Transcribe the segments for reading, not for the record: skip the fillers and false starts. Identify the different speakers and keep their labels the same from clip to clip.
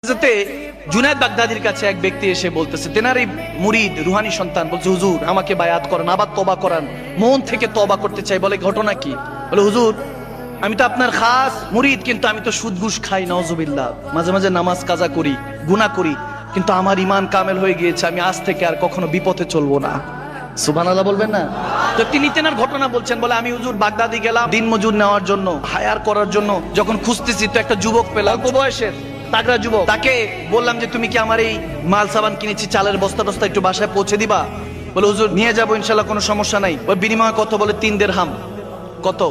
Speaker 1: যাতে জুনায়েদ বাগদাদির কাছে এক ব্যক্তি এসে বলতেছে, তেনারই মুরিদ রুহানি সন্তান, বলছে হুজুর আমাকে বায়াত করান, আবার তওবা করান, মন থেকে তওবা করতে চাই। বলে ঘটনা কি? বলে হুজুর আমি তো আপনার খাস মুরিদ, কিন্তু আমি তো সুদ ঘুষ খাই, নাউজুবিল্লাহ, মাঝে মাঝে নামাজ কাজা করি, গুনাহ করি, কিন্তু আমার ঈমান কামেল হয়ে গিয়েছে, আমি আজ থেকে আর কখনো বিপথে চলবো না। সুবহানাল্লাহ বলবেন না? তো তিনি তেনার ঘটনা বলছেন। বলে আমি হুজুর বাগদাদি গেলাম দিন মজুর নেওয়ার জন্য, হায়ার করার জন্য, যখন খুঁজতেছি তো একটা যুবক পেলাম, অল্প বয়সের তাগড়া যুবক। তাকে বললাম যে তুমি কি আমার এই মাল সাবান কিনেছি, চালের বস্তা টস্তা একটু বাসায় পৌঁছে দিবা? বলে হুজুর নিয়ে যাবো ইনশাল্লাহ, কোনো সমস্যা নাই। ওর বিনিময়ে কত? বলে 3 দিরহাম। কত?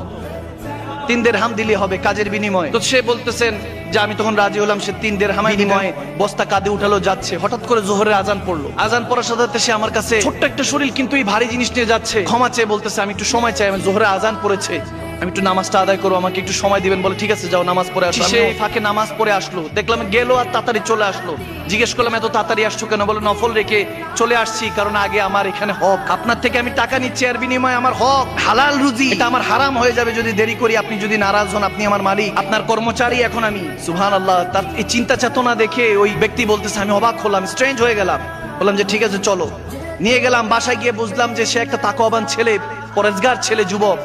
Speaker 1: 3 দিরহাম দিলে হবে কাজের বিনিময়ে। তো সে বলতেছেন যে আমি তখন রাজি হলাম। সে 3 দিরহাম বিনিময়ে বস্তা কাঁধে উঠালো, যাচ্ছে। হঠাৎ করে জোহরের আজান পড়লো। আজান পড়ার সাথে সাথে সে আমার কাছে, ছোট্ট একটা শরীর কিন্তু এই ভারী জিনিস নিয়ে যাচ্ছে, ক্ষমা চেয়ে বলতেছে আমি একটু সময় চাই, আমি জোহরের আজান পড়েছে, আমি একটু নামাজটা আদায় করবো, আমাকে একটু সময় দিবেন। বলে ঠিক আছে যাও নামাজ পড়ে আসো। সে ফাঁকে নামাজ পড়ে আসলো, দেখলাম গেলো আর তাড়াতাড়ি চলে আসলো। জিজ্ঞেস করলাম এত তাড়াতাড়ি আসছো কেন? বলে নফল রেখে চলে আসছি, কারণ আগে আমার এখানে হক, আপনার থেকে আমি টাকা নিচ্ছি, এর বিনিময়ে আমার হক হালাল রুজি, এটা আমার হারাম হয়ে যাবে যদি দেরি করি। আপনি যদি নারাজ হন, আপনি আমার মালিক, আপনার কর্মচারী এখন আমি। সুবহানাল্লাহ। তার এই চিন্তা চেতনা দেখে ওই ব্যক্তি বলতেছে আমি অবাক হলাম, স্ট্রেঞ্জ হয়ে গেলাম। বললাম যে ঠিক আছে চলো। নিয়ে গেলাম বাসায়, গিয়ে বুঝলাম যে সে একটা তাকওয়াবান ছেলে, পরেজগার ছেলে, যুবক।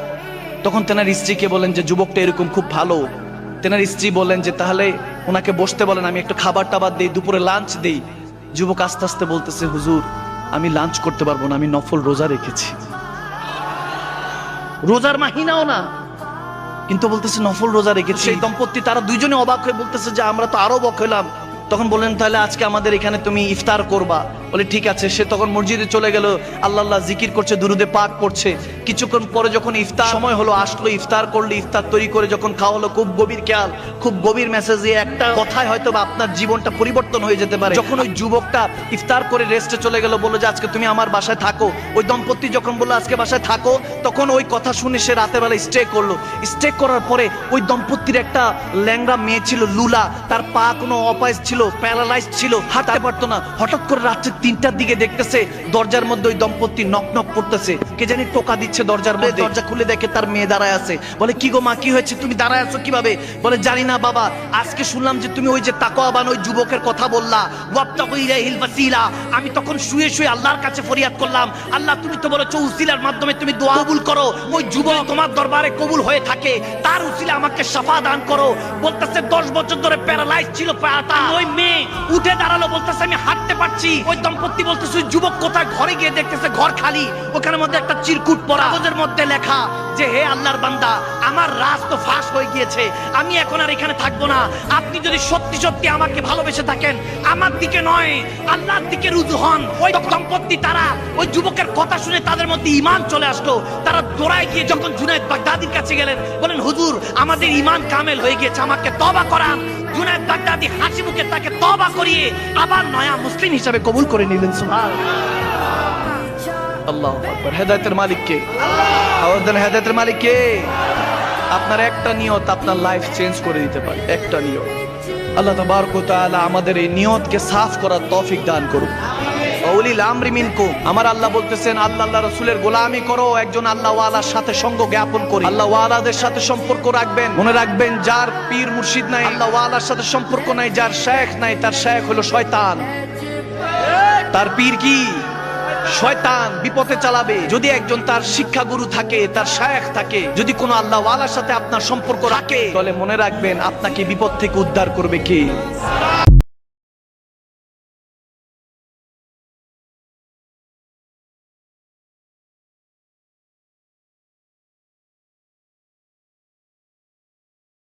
Speaker 1: তখন তেনার স্ত্রীকে বলেন যে যুবকটা এরকম খুব ভালো। তেনার স্ত্রী বলেন যে তাহলে ওনাকে বসতে বলেন, আমি একটু খাবার টাবার দেই, দুপুরে লাঞ্চ দেই। যুবক আস্তে আস্তে বলতেছে হুজুর আমি লাঞ্চ করতে পারবো না, আমি নফল রোজা রেখেছি। রোজার মাহিনাও না, কিন্তু বলতেছে নফল রোজা রেখেছি। সেই দম্পতি তারা দুইজনে অবাক হয়ে বলতেছে যে আমরা তো আরো অবাক হইলাম। তখন বললেন তাহলে আজকে আমাদের এখানে তুমি ইফতার করবা? বলে ঠিক আছে। সে তখন মসজিদে চলে গেল, আল্লাহ আল্লাহ জিকির করছে, দুরুদে পাক পড়ছে। কিছুক্ষণ পরে যখন ইফতার সময় হলো, আসলো, ইফতার করলো। ইফতার তৈরি করে যখন খাওয়া হলো, খুব গভীর খেয়াল, খুব গভীর মেসেজ, একটা কথায় হয়তো বা আপনার জীবনটা পরিবর্তন হয়ে যেতে পারে। যখন ওই যুবকটা ইফতার করে রেস্টে চলে গেল, বললো যে আজকে তুমি আমার বাসায় থাকো। ওই দম্পতি যখন বললো আজকে বাসায় থাকো, তখন ওই কথা শুনে সে রাতের বেলা স্টে করলো। স্টে করার পরে ওই দম্পতির একটা ল্যাংড়া মেয়ে ছিল, লুলা, তার পা কোনো অপাইস ছিল, প্যারালাইজড ছিল, হাঁটতে পারতো না। হঠাৎ করে রাত্রে 3টার দিকে দেখতেছে দরজার মধ্যে ওই দম্পতি নক নক করতেছে, কে জানি টোকা দিচ্ছে দরজার মধ্যে। দরজা খুলে দেখে তার মেয়ে দাঁড়ায় আছে। বলে কি গো মা, কি হয়েছে, তুমি দাঁড়ায় আছো কিভাবে? বলে জানি না বাবা, আজকে শুনলাম যে তুমি ওই যে তাকওয়াবান ওই যুবকের কথা বললা, ওয়াবতাগু ইলাইহিল ওয়াসিলা। আমি তখন শুয়ে শুয়ে আল্লাহর কাছে ফরিয়াদ করলাম, আল্লাহ তুমি তো বলেছো উসিলার মাধ্যমে তুমি দোয়া কবুল করো, ওই যুবক তোমার দরবারে কবুল হয়ে থাকে, তার উসিলা আমাকে শাফা দান করো। বলতেছে 10 বছর ধরে প্যারালাইজ ছিল পাটা, ওই মেয়ে উঠে দাঁড়ালো, বলতেছে আমি হাঁটতে পারছি। ওই দম্পতি বলতেছে যুবক কোথায়? ঘরে গিয়ে দেখতেছে ঘর খালি, ওখানের মধ্যে একটা চিরকুট পড়া, কাগজের মধ্যে লেখা যে হে আল্লাহর বান্দা, আমার রাজ তো ফাঁস হয়ে গিয়েছে, আমি এখন আর এখানে থাকবো না। আপনি যদি সত্যি সত্যি আমাকে ভালোবেসে থাকেন, আমার দিকে নয় আল্লাহর দিকে রুজু হন। ওই দম্পতি তারা ওই যুবকের কথা শুনে তাদের মধ্যে ঈমান চলে আসলো। তারা দৌড়ায় গিয়ে যখন জুনায়েদ বাগদাদির কাছে গেলেন, বলেন হুজুর আমাদের ঈমান কামেল হয়ে গিয়েছে, আমাকে তওবা করান। জুনায়েদ বাগদাদি হাসি মুখে তাকে তওবা করিয়ে আবার নয়া মুসলিম হিসেবে কবুল করে নিলেন। সুবহানাল্লাহ, আল্লাহু আকবার। হেদায়েতের মালিক কে? আওয়াজ দেন, হেদায়েতের মালিক কে? আপনার একটা নিয়ত আপনার লাইফ চেঞ্জ করে দিতে পারে, একটা নিয়ত। আল্লাহ তাবারক ওয়া তাআলা আমাদের এই নিয়তকে সাফ করার তৌফিক দান করুন। উলিল আমরি মিনকুম, আমার আল্লাহ বলতেছেন আল্লাহ রাসূলের গোলামি করো, একজন আল্লাহ ওয়ালার সাথে সঙ্গ জ্ঞাপন করি। আল্লাহ ওয়ালাদের সাথে সম্পর্ক রাখবেন। মনে রাখবেন যার পীর মুর্শিদ নাই, আল্লাহ ওয়ালার সাথে সম্পর্ক নাই, যার শেখ নাই, তার শেখ হলো শয়তান। তার পীর কি? শয়তান, বিপথে চালাবে। যদি একজন তার শিক্ষাগুরু থাকে, তার শায়েখ থাকে, যদি কোনো আল্লাহ ওয়ালার সাথে আপনার সম্পর্ক রাখে, তাহলে মনে রাখবেন আপনাকে বিপদ থেকে উদ্ধার করবে কে?